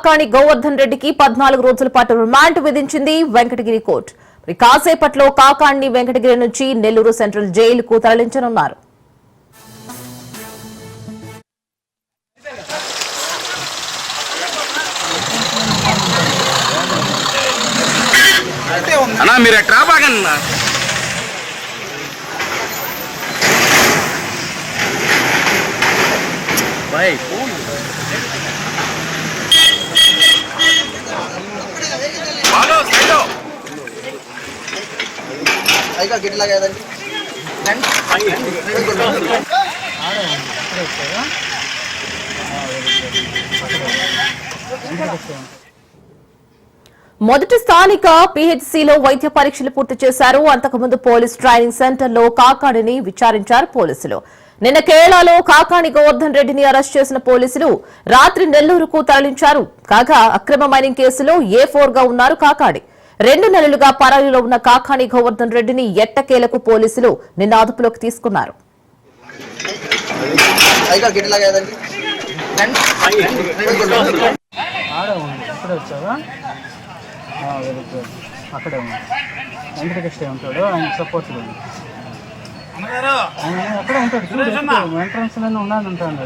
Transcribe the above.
కాకాణి గోవర్ధన్ రెడ్డికి 14 రోజుల పాటు రిమాండ్ విధించింది వెంకటగిరి కోర్టు. కాసేపట్లో కాకాణిని వెంకటగిరి నుంచి నెల్లూరు సెంట్రల్ జైలుకు తరలించనున్నారు. మొదటి స్థానిక పీహెచ్సీలో వైద్య పరీక్షలు పూర్తి చేశారు. అంతకుముందు పోలీస్ ట్రైనింగ్ సెంటర్లో కాకాణిని విచారించారు పోలీసులు. నిన్న కేరళలో కాకాణి గోవర్ధన్ రెడ్డిని అరెస్ట్ చేసిన పోలీసులు రాత్రి నెల్లూరుకు తరలించారు. కాగా అక్రమ మైనింగ్ కేసులో A4 గా ఉన్నారు కాకాణి. 2 నెలలుగా పరారీలో ఉన్న కాకాణి గోవర్ధన్ రెడ్డిని ఎట్టకేలకు పోలీసులు నిన్న అదుపులోకి తీసుకున్నారు. అక్కడే వెంకటకృష్ణ ఉంటాడు, ఆయన సపోర్ట్ ఆయన అక్కడే ఉంటాడు. ఎంట్రన్స్ లోనే ఉన్నాను ఉంటాడు.